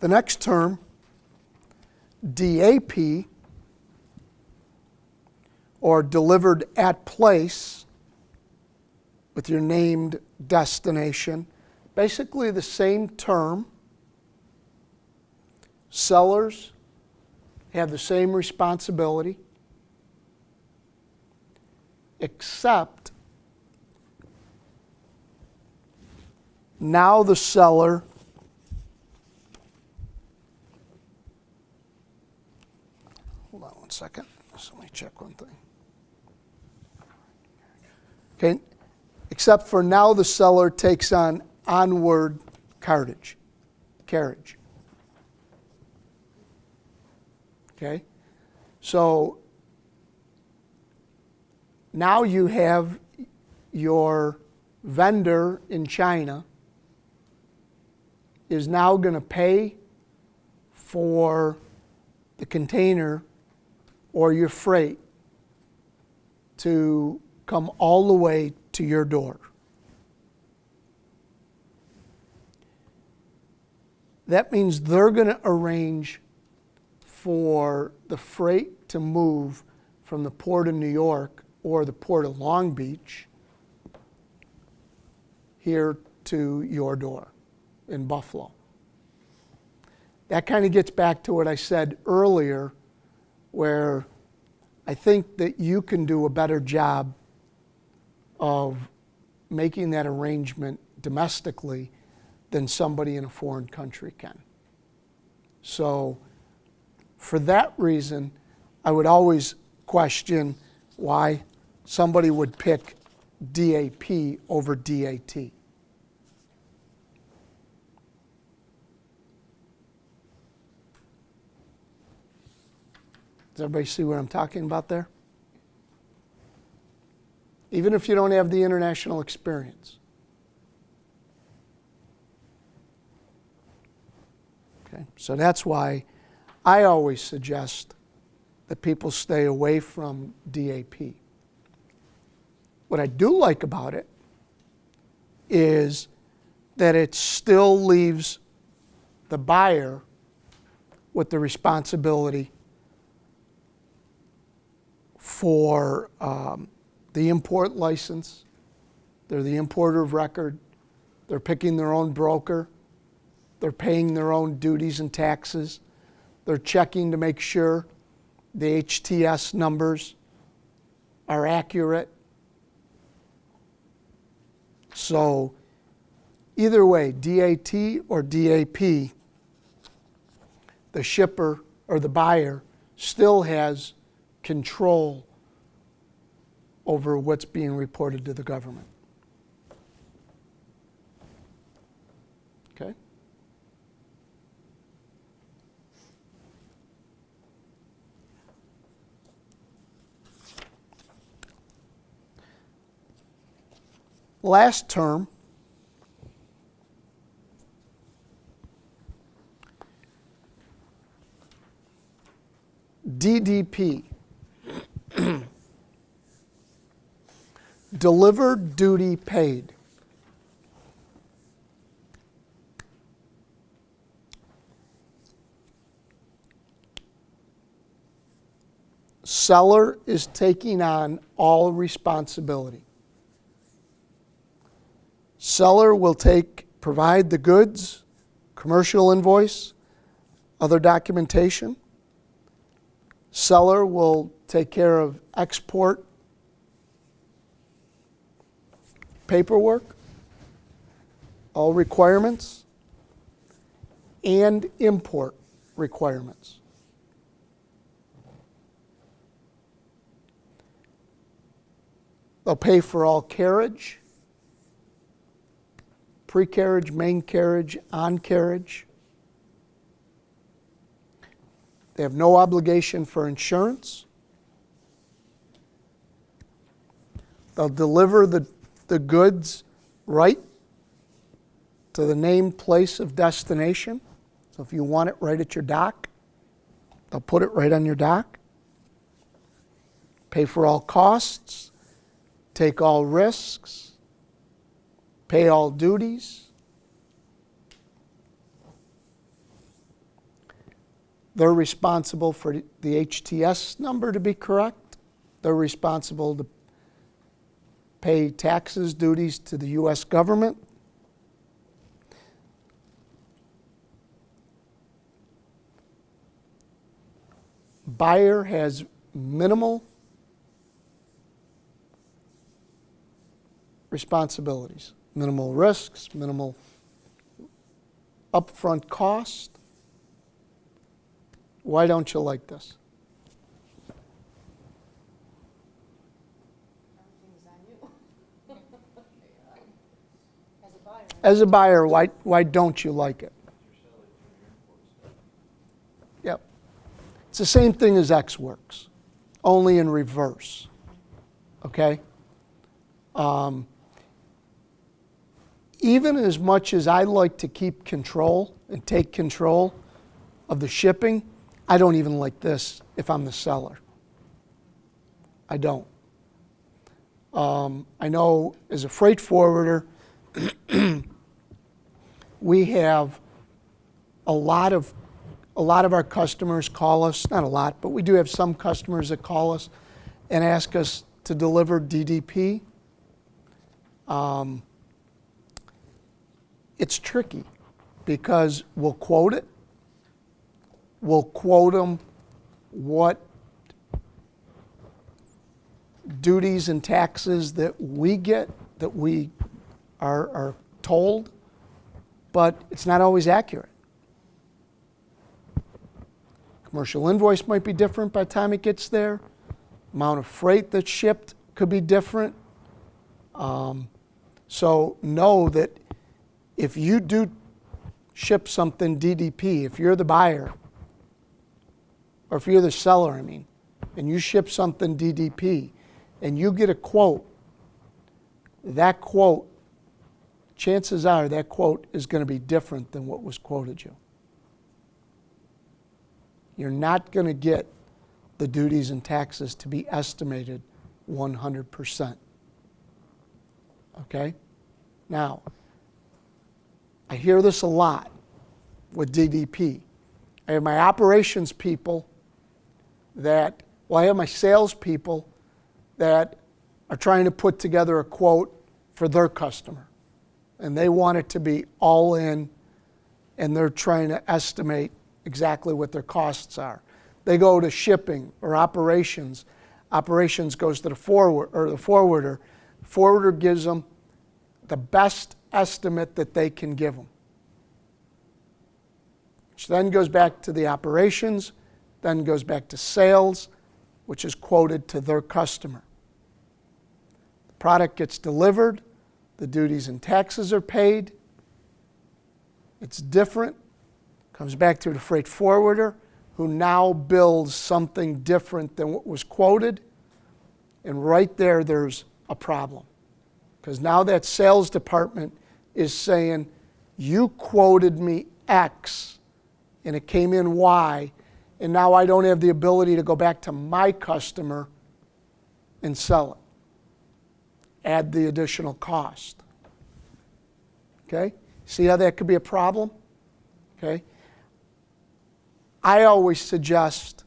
The next term, DAP, or delivered at place with your named destination, basically the same term. Sellers have the same responsibility, except now the seller hold on one second. So let me check one thing. Okay, except for now the seller takes on onward carriage. Okay, so now you have your vendor in China is now going to pay for the container or your freight to come all the way to your door. That means they're going to arrange for the freight to move from the Port of New York or the Port of Long Beach here to your door in Buffalo. That kind of gets back to what I said earlier, where I think that you can do a better job of making that arrangement domestically than somebody in a foreign country can. So for that reason, I would always question why somebody would pick DAP over DAT. Does everybody see what I'm talking about there? Even if you don't have the international experience. Okay, so that's why I always suggest that people stay away from DAP. What I do like about it is that it still leaves the buyer with the responsibility for the import license. They're the importer of record. They're picking their own broker. They're paying their own duties and taxes. They're checking to make sure the HTS numbers are accurate. So either way, DAT or DAP, the shipper or the buyer still has control over what's being reported to the government. Okay? Last term, DDP, delivered duty paid. Seller is taking on all responsibility. Seller will provide the goods, commercial invoice, other documentation. Seller will take care of export paperwork, all requirements, and import requirements. They'll pay for all carriage, pre-carriage, main carriage, on carriage. They have no obligation for insurance. They'll deliver the goods right to the named place of destination. So if you want it right at your dock, they'll put it right on your dock. Pay for all costs, take all risks, pay all duties. They're responsible for the HTS number to be correct. They're responsible to pay taxes, duties to the U.S. government. Buyer has minimal responsibilities, minimal risks, minimal upfront cost. Why don't you like this? Everything's on you. As a buyer. As a buyer, why don't you like it? Yep. It's the same thing as X works, only in reverse. Okay? Even as much as I like to keep control and take control of the shipping, I don't even like this if I'm the seller. I don't. I know as a freight forwarder, we have a lot of our customers call us, not a lot, but we do have some customers that call us and ask us to deliver DDP. It's tricky because we'll quote it. We'll quote them what duties and taxes that we get, that we are told, but it's not always accurate. Commercial invoice might be different by the time it gets there. Amount of freight that's shipped could be different. So know that if you do ship something DDP, if you're the buyer, or if you're the seller, I mean, and you ship something DDP, and you get a quote, that quote, chances are that quote is going to be different than what was quoted you. You're not going to get the duties and taxes to be estimated 100%. Okay? Now, I hear this a lot with DDP. I have my operations people I have my sales people that are trying to put together a quote for their customer. And they want it to be all in, and they're trying to estimate exactly what their costs are. They go to shipping or operations. Operations goes to the forwarder. Forwarder gives them the best estimate that they can give them, which then goes back to the operations, then goes back to sales, which is quoted to their customer. The product gets delivered, the duties and taxes are paid. It's different. Comes back to the freight forwarder, who now bills something different than what was quoted. And right there, there's a problem. Because now that sales department is saying, you quoted me X, and it came in Y, and now I don't have the ability to go back to my customer and sell it. Add the additional cost. Okay? See how that could be a problem? Okay? I always suggest,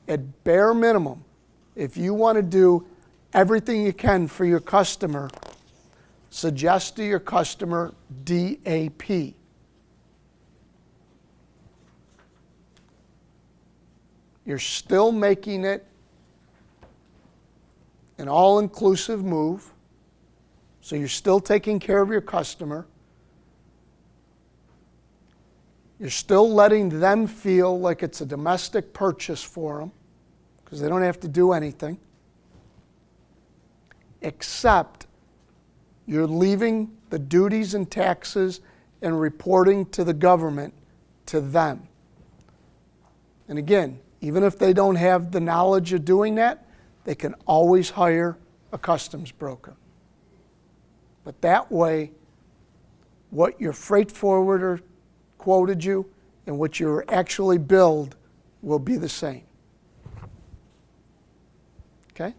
at bare minimum, if you want to do everything you can for your customer, suggest to your customer DAP. You're still making it an all-inclusive move, so you're still taking care of your customer. You're still letting them feel like it's a domestic purchase for them, because they don't have to do anything, except you're leaving the duties and taxes and reporting to the government to them. And again, even if they don't have the knowledge of doing that, they can always hire a customs broker. But that way, what your freight forwarder quoted you and what you're actually billed will be the same. Okay?